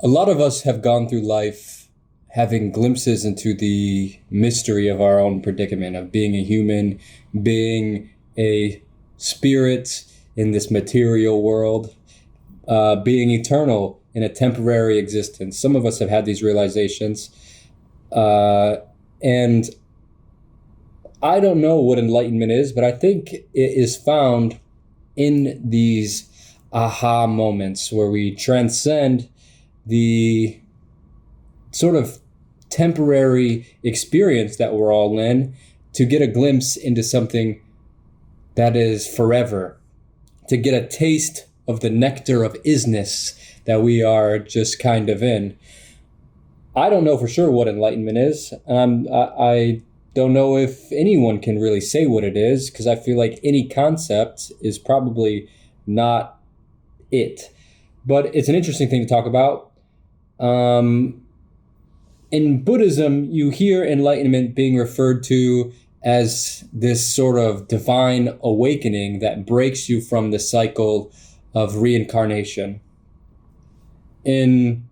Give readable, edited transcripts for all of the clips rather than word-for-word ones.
A lot of us have gone through life having glimpses into the mystery of our own predicament, of being a human, being a spirit in this material world, being eternal in a temporary existence. Some of us have had these realizations. And I don't know what enlightenment is, but I think it is found in these aha moments where we transcend the sort of temporary experience that we're all in to get a glimpse into something that is forever, to get a taste of the nectar of isness that we are just kind of in. I don't know for sure what enlightenment is, and I don't know if anyone can really say what it is, because I feel like any concept is probably not it. But it's an interesting thing to talk about. In Buddhism, you hear enlightenment being referred to as this sort of divine awakening that breaks you from the cycle of reincarnation. In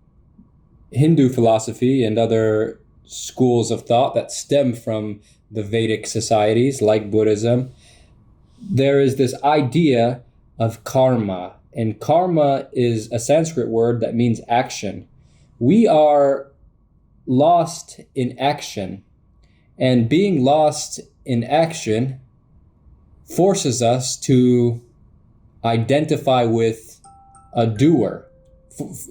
Hindu philosophy and other schools of thought that stem from the Vedic societies like Buddhism, there is this idea of karma. And karma is a Sanskrit word that means action. We are lost in action, and being lost in action forces us to identify with a doer.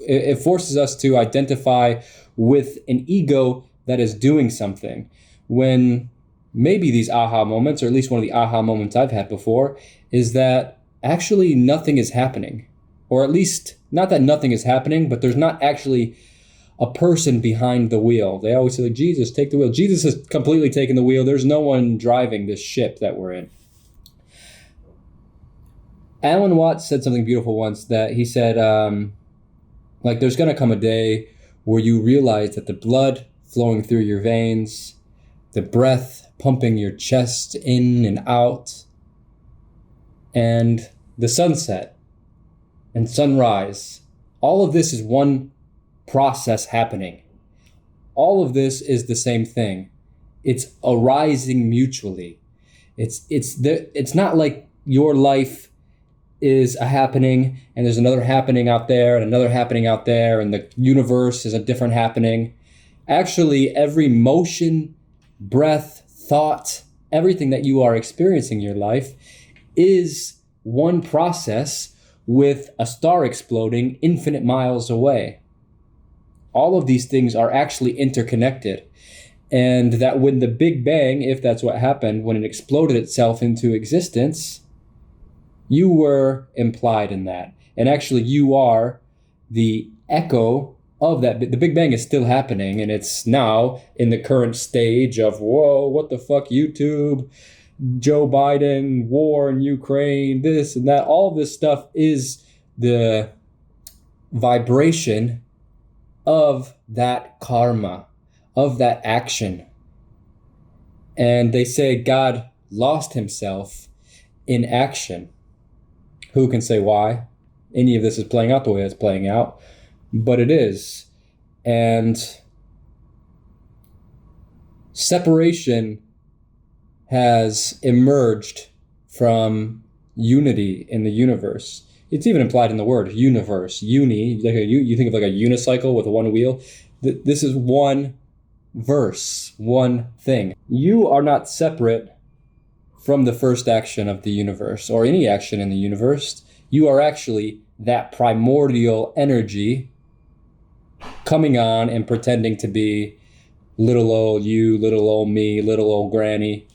It forces us to identify with an ego that is doing something, when maybe these aha moments, or at least one of the aha moments I've had before, is that actually nothing is happening. Or at least, not that nothing is happening, but there's not actually a person behind the wheel. They always say, like, Jesus, take the wheel. Jesus has completely taken the wheel. There's no one driving this ship that we're in. Alan Watts said something beautiful once, that he said, there's going to come a day where you realize that the blood flowing through your veins, the breath pumping your chest in and out, and the sunset and sunrise, all of this is one process happening. All of this is the same thing. It's arising mutually. It's not like your life is a happening and there's another happening out there and another happening out there, and the universe is a different happening. Actually, every motion, breath, thought, everything that you are experiencing in your life is one process with a star exploding infinite miles away. All of these things are actually interconnected. And that when the Big Bang, if that's what happened, when it exploded itself into existence, you were implied in that. And actually you are the echo of that. The Big Bang is still happening, and it's now in the current stage of, whoa, what the fuck, YouTube, Joe Biden, war in Ukraine, this and that. All of this stuff is the vibration of that karma, of that action. And they say God lost himself in action. Who can say why any of this is playing out the way it's playing out? But it is. And separation has emerged from unity in the universe. It's even implied in the word universe, uni. You think of like a unicycle with one wheel. This is one verse, one thing. You are not separate from the first action of the universe, or any action in the universe. You are actually that primordial energy coming on and pretending to be little old you, little old me, little old granny,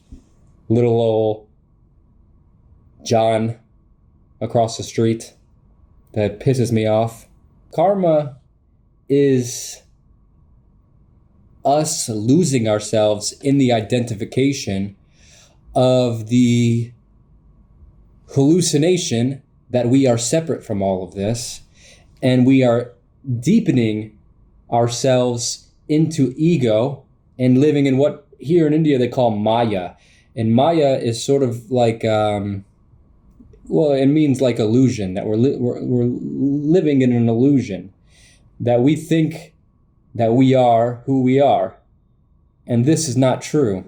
little old John across the street that pisses me off. Karma is us losing ourselves in the identification of the hallucination that we are separate from all of this, and we are deepening ourselves into ego and living in what here in India they call Maya. And Maya is sort of like, it means like illusion, that we're living in an illusion. that we think that we are who we are. And this is not true.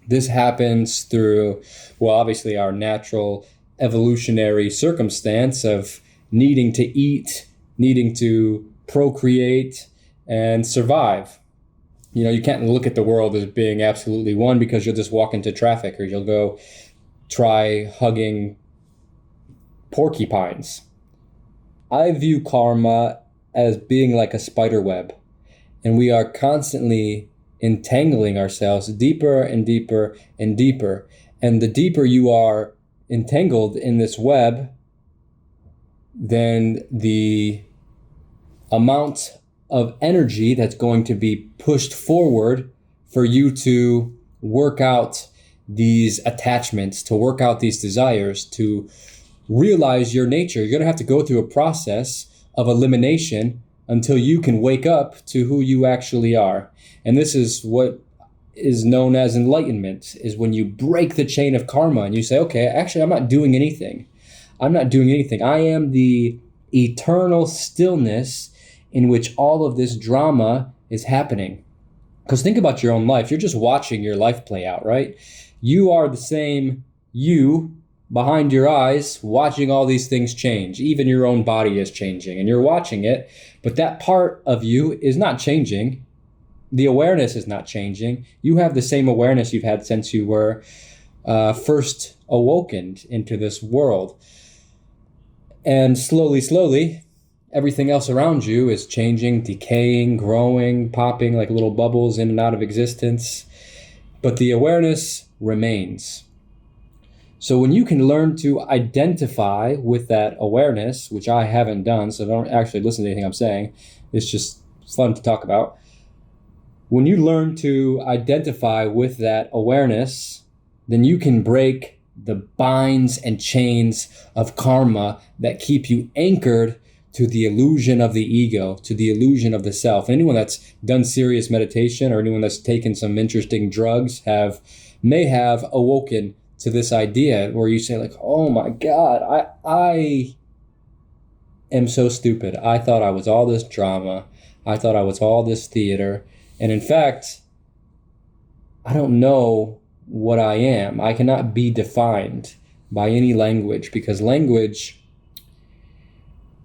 This happens through, well, obviously our natural evolutionary circumstance of needing to eat, needing to procreate, and survive. You know, you can't look at the world as being absolutely one, because you'll just walk into traffic, or you'll go try hugging porcupines. I view karma as being like a spider web, and we are constantly entangling ourselves deeper and deeper and deeper. And the deeper you are entangled in this web, then the amount of energy that's going to be pushed forward for you to work out these attachments, to work out these desires, to realize your nature. You're going to have to go through a process of elimination until you can wake up to who you actually are. And this is what is known as enlightenment, is when you break the chain of karma and you say, okay, actually, I'm not doing anything. I'm not doing anything. I am the eternal stillness in which all of this drama is happening. Because think about your own life. You're just watching your life play out, right? You are the same you behind your eyes, watching all these things change. Even your own body is changing, and you're watching it, but that part of you is not changing. The awareness is not changing. You have the same awareness you've had since you were first awoken into this world. And slowly, everything else around you is changing, decaying, growing, popping like little bubbles in and out of existence. But the awareness remains. So when you can learn to identify with that awareness, which I haven't done, so don't actually listen to anything I'm saying, it's just fun to talk about. When you learn to identify with that awareness, then you can break the binds and chains of karma that keep you anchored to the illusion of the ego, to the illusion of the self. Anyone that's done serious meditation, or anyone that's taken some interesting drugs, may have awoken to this idea where you say, like, oh my God, I am so stupid. I thought I was all this drama. I thought I was all this theater. And in fact, I don't know what I am. I cannot be defined by any language, because language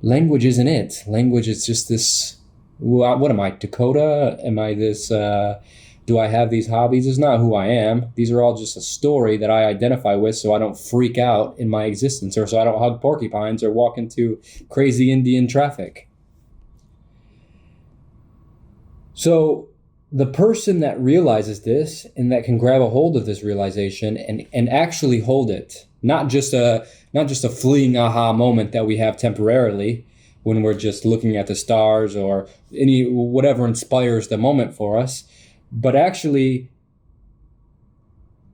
isn't it. Language is just this, what am I, Dakota? Am I this, do I have these hobbies? It's not who I am. These are all just a story that I identify with, so I don't freak out in my existence, or so I don't hug porcupines or walk into crazy Indian traffic. So the person that realizes this and that can grab a hold of this realization and actually hold it, not just a fleeting aha moment that we have temporarily when we're just looking at the stars or whatever inspires the moment for us, but actually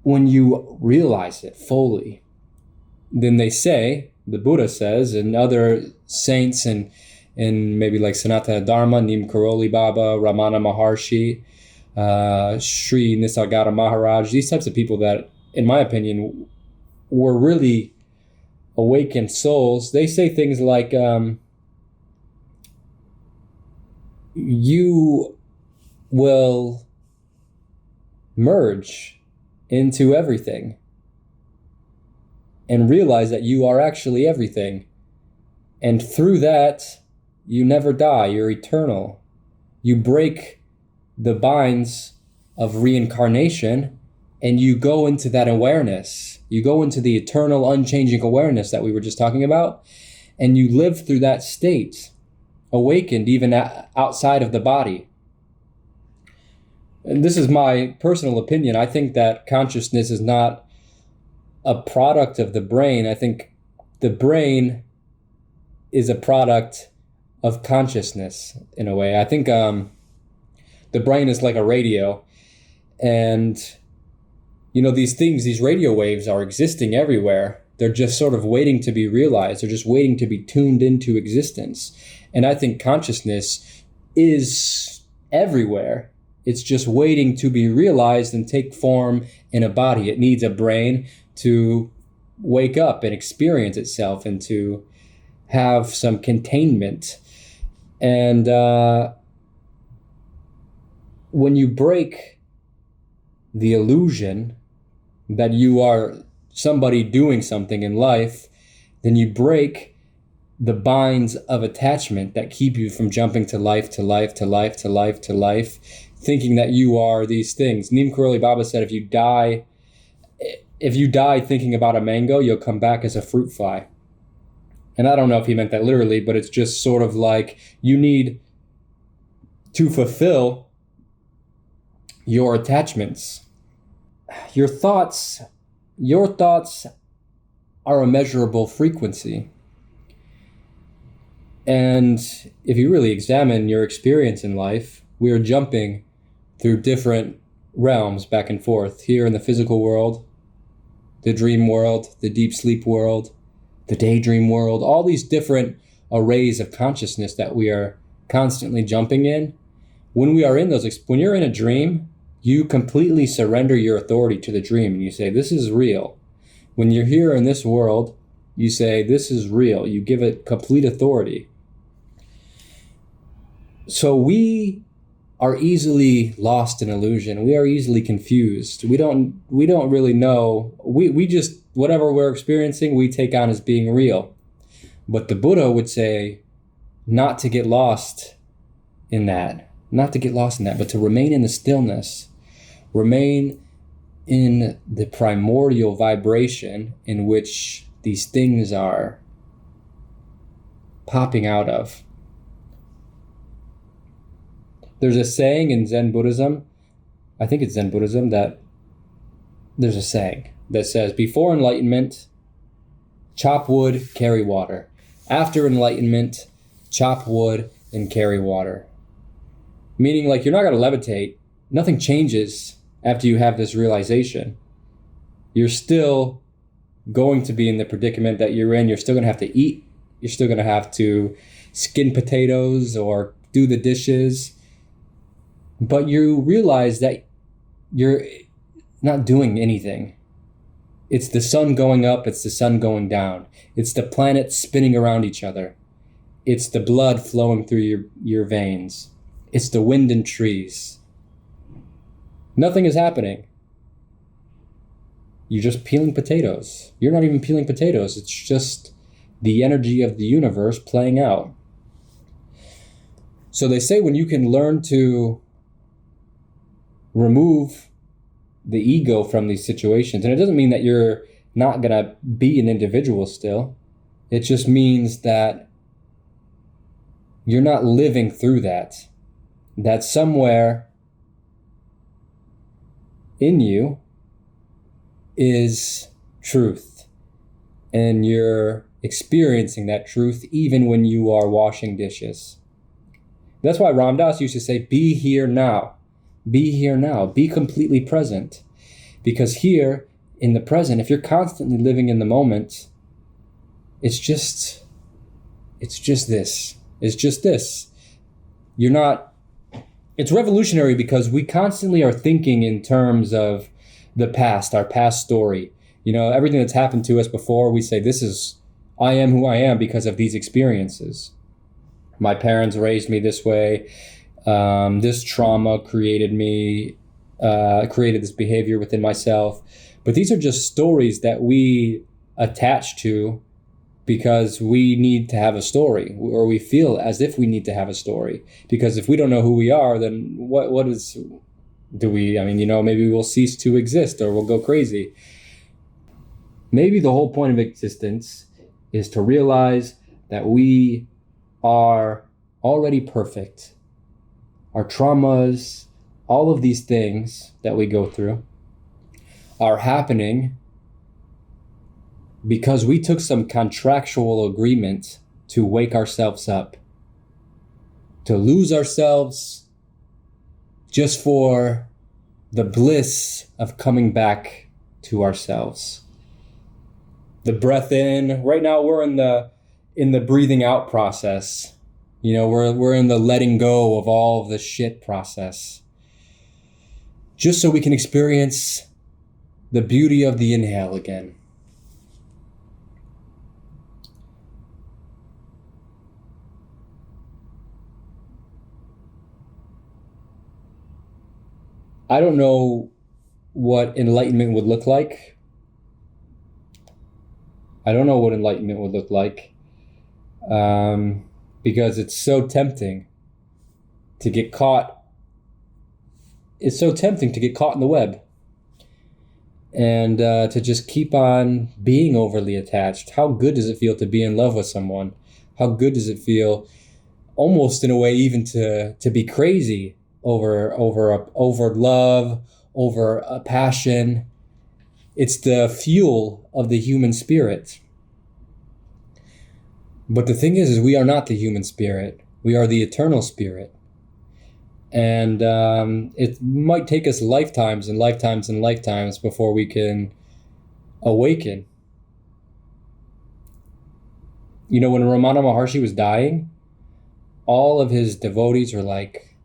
when you realize it fully, then they say, the Buddha says, and other saints and maybe like Sanatana Dharma, Neem Karoli Baba, Ramana Maharshi, Sri Nisargadatta Maharaj, these types of people that, in my opinion, were really awakened souls, they say things like, you will merge into everything and realize that you are actually everything. And through that, you never die. You're eternal. You break the binds of reincarnation and you go into that awareness. You go into the eternal, unchanging awareness that we were just talking about, and you live through that state, awakened even outside of the body. And this is my personal opinion. I think that consciousness is not a product of the brain. I think the brain is a product of consciousness in a way. I think the brain is like a radio, and these radio waves are existing everywhere. They're just sort of waiting to be realized. They're just waiting to be tuned into existence. And I think consciousness is everywhere. It's just waiting to be realized and take form in a body. It needs a brain to wake up and experience itself and to have some containment. And when you break the illusion that you are somebody doing something in life, then you break the binds of attachment that keep you from jumping to life, to life, to life, to life, to life, thinking that you are these things. Neem Karoli Baba said, if you die thinking about a mango, you'll come back as a fruit fly. And I don't know if he meant that literally, but it's just sort of like you need to fulfill your attachments. Your thoughts are a measurable frequency. And if you really examine your experience in life, we are jumping through different realms back and forth. Here in the physical world, the dream world, the deep sleep world, the daydream world, all these different arrays of consciousness that we are constantly jumping in. When we are in those, when you're in a dream, you completely surrender your authority to the dream and you say, this is real. When you're here in this world, you say, this is real. You give it complete authority. So we are easily lost in illusion. We are easily confused. We don't really know. We just, whatever we're experiencing, we take on as being real. But the Buddha would say not to get lost in that, but to remain in the stillness, remain in the primordial vibration in which these things are popping out of. There's a saying in Zen Buddhism, I think it's Zen Buddhism, that there's a saying that says, before enlightenment, chop wood, carry water. After enlightenment, chop wood and carry water. Meaning, like, you're not going to levitate. Nothing changes after you have this realization. You're still going to be in the predicament that you're in. You're still going to have to eat. You're still going to have to skin potatoes or do the dishes. But you realize that you're not doing anything. It's the sun going up, it's the sun going down. It's the planets spinning around each other. It's the blood flowing through your veins. It's the wind and trees. Nothing is happening. You're just peeling potatoes. You're not even peeling potatoes. It's just the energy of the universe playing out. So they say when you can learn to remove the ego from these situations, and it doesn't mean that you're not going to be an individual still. It just means that you're not living through that. That somewhere in you is truth, and you're experiencing that truth even when you are washing dishes. That's why Ram Dass used to say, be here now. Be here now. Be completely present. Because here, in the present, if you're constantly living in the moment, it's just this. It's just this. You're not... It's revolutionary because we constantly are thinking in terms of the past, our past story. You know, everything that's happened to us before, we say, I am who I am because of these experiences. My parents raised me this way. This trauma created this behavior within myself. But these are just stories that we attach to because we need to have a story, or we feel as if we need to have a story. Because if we don't know who we are, then maybe we'll cease to exist or we'll go crazy. Maybe the whole point of existence is to realize that we are already perfect. Our traumas, all of these things that we go through are happening because we took some contractual agreement to wake ourselves up, to lose ourselves just for the bliss of coming back to ourselves. The breath in, right now we're in the breathing out process. You know, we're in the letting go of all of the shit process. Just so we can experience the beauty of the inhale again. I don't know what enlightenment would look like. I don't know what enlightenment would look like, because it's so tempting to get caught. It's so tempting to get caught in the web and to just keep on being overly attached. How good does it feel to be in love with someone? How good does it feel, almost in a way, even to be crazy over love, over a passion? It's the fuel of the human spirit. But the thing is we are not the human spirit. We are the eternal spirit. And it might take us lifetimes and lifetimes and lifetimes before we can awaken. You know, when Ramana Maharshi was dying, all of his devotees were like,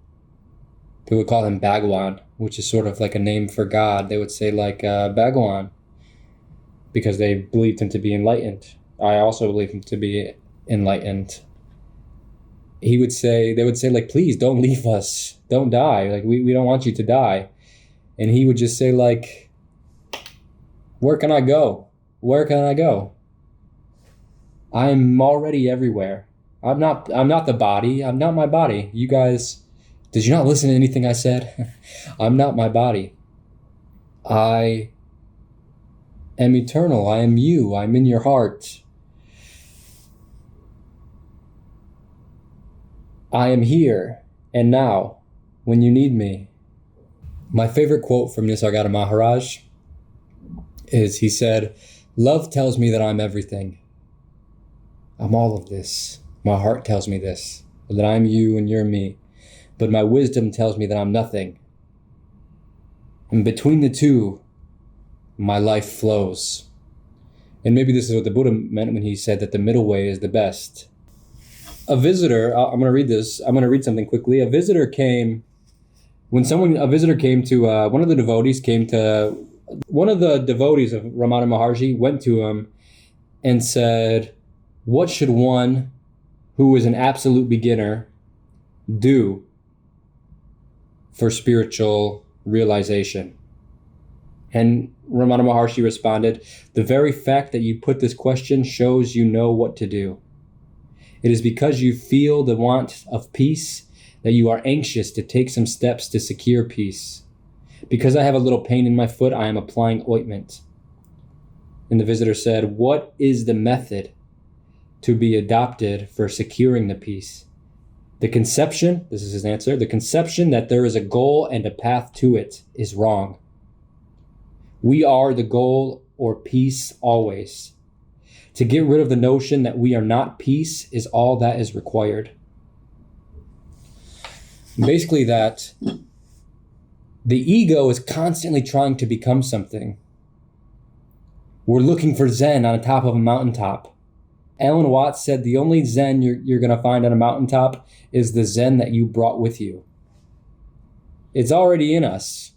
they would call him Bhagwan, which is sort of like a name for God. They would say like Bhagwan, because they believed him to be enlightened. I also believe him to be enlightened. They would say like, please don't leave us, don't die, like we don't want you to die. And he would just say like, where can I go? I'm already everywhere. I'm not the body. I'm not my body. You guys, did you not listen to anything I said? I'm not my body. I am eternal. I am you. I'm in your heart. I am here and now when you need me. My favorite quote from Nisargadatta Maharaj is, he said, love tells me that I'm everything. I'm all of this. My heart tells me this, that I'm you and you're me. But my wisdom tells me that I'm nothing. And between the two, my life flows. And maybe this is what the Buddha meant when he said that the middle way is the best. A visitor, I'm going to read this. I'm going to read something quickly. A visitor came to, one of the devotees of Ramana Maharshi went to him and said, what should one who is an absolute beginner do for spiritual realization? And Ramana Maharshi responded, the very fact that you put this question shows you know what to do. It is because you feel the want of peace that you are anxious to take some steps to secure peace. Because I have a little pain in my foot, I am applying ointment. And the visitor said, what is the method to be adopted for securing the peace? The conception, this is his answer, the conception that there is a goal and a path to it is wrong. We are the goal or peace always. To get rid of the notion that we are not peace is all that is required. Basically that the ego is constantly trying to become something. We're looking for Zen on the top of a mountaintop. Alan Watts said the only Zen you're going to find on a mountaintop is the Zen that you brought with you. It's already in us.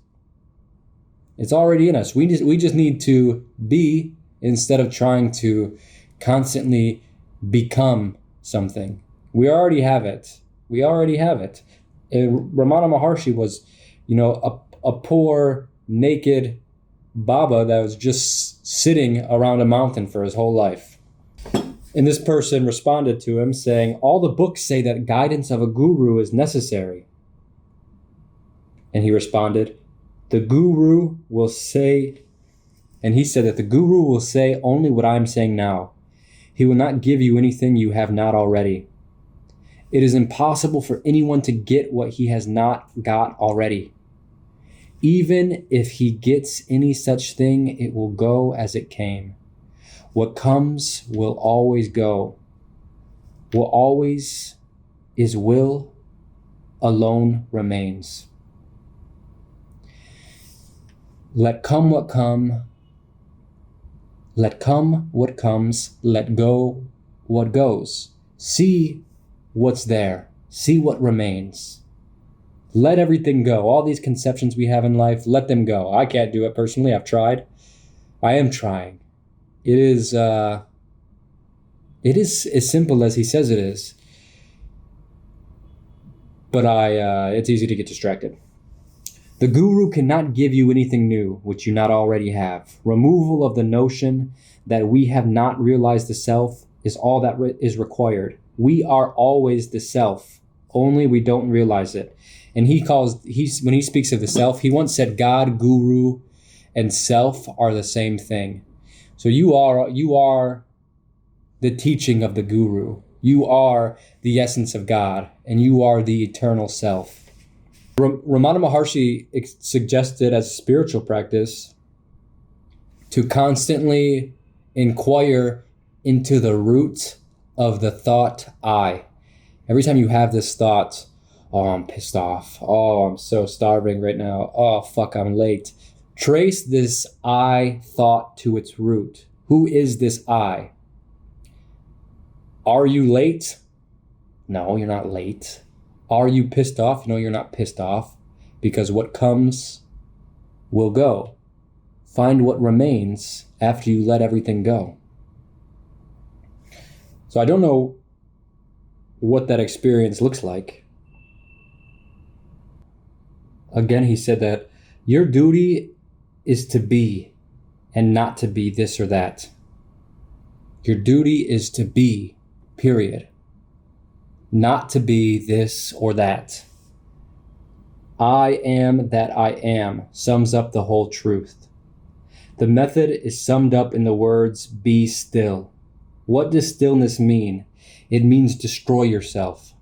It's already in us. We just need to be, instead of trying to constantly become something. We already have it. And Ramana Maharshi was, a poor, naked Baba that was just sitting around a mountain for his whole life. And this person responded to him saying, all the books say that guidance of a guru is necessary. And he responded, the guru will say, and he said that the guru will say only what I'm saying now. He will not give you anything you have not already. It is impossible for anyone to get what he has not got already. Even if he gets any such thing, it will go as it came. What comes will always go. What always is will alone remains. Let come what come. Let come what comes. Let go what goes. See what's there. See what remains. Let everything go. All these conceptions we have in life, let them go. I can't do it personally. I've tried. I am trying. It is as simple as he says it is. But it's easy to get distracted. The guru cannot give you anything new which you not already have. Removal of the notion that we have not realized the self is all that is required. We are always the self, only we don't realize it. And when he speaks of the self, he once said God, guru, and self are the same thing. So you are the teaching of the guru. You are the essence of God, and you are the eternal self. Ramana Maharshi suggested as a spiritual practice to constantly inquire into the root of the thought I. Every time you have this thought, oh, I'm pissed off. Oh, I'm so starving right now. Oh, fuck, I'm late. Trace this I thought to its root. Who is this I? Are you late? No, you're not late. Are you pissed off? No, you're not pissed off, because what comes will go. Find what remains after you let everything go. So I don't know what that experience looks like. Again, he said that your duty is to be and not to be this or that. Your duty is to be, period. Not to be this or that. I am that I am sums up the whole truth. The method is summed up in the words, be still. What does stillness mean? It means destroy yourself.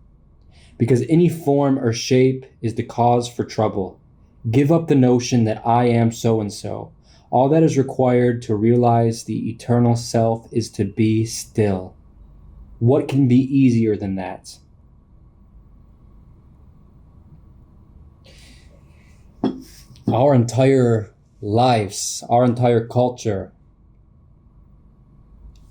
Because any form or shape is the cause for trouble. Give up the notion that I am so-and-so. All that is required to realize the eternal self is to be still. What can be easier than that? Our entire lives, our entire culture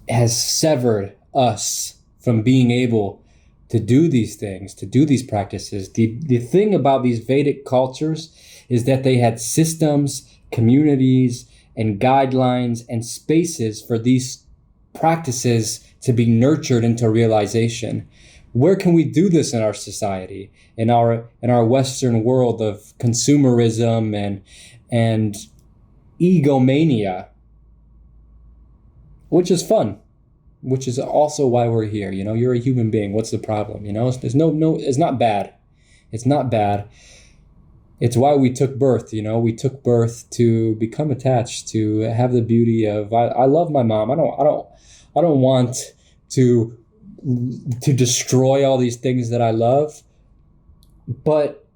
has severed us from being able to do these things, to do these practices. The thing about these Vedic cultures is that they had systems, communities, and guidelines and spaces for these practices to be nurtured into realization. Where can we do this in our society, in our Western world of consumerism and egomania, which is fun, which is also why we're here. You know, you're a human being. What's the problem? You know, there's no, it's not bad. It's not bad. It's why we took birth. You know, we took birth to become attached, to have the beauty of, I love my mom. I don't want to destroy all these things that I love, but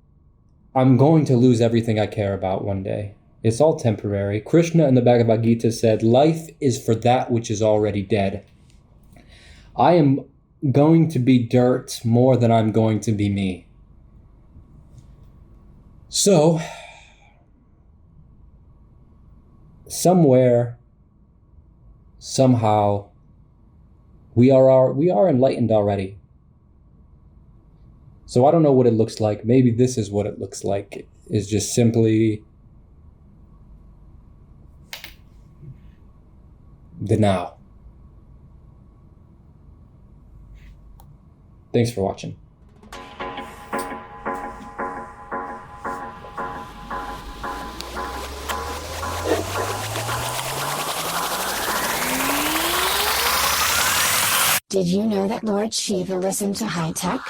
I'm going to lose everything I care about one day. It's all temporary. Krishna in the Bhagavad Gita said, life is for that which is already dead. I am going to be dirt more than I'm going to be me. So, somewhere, somehow, we are enlightened already. So I don't know what it looks like. Maybe this is what it looks like. Is just simply the now. Thanks for watching. Did you know that Lord Shiva listened to high tech?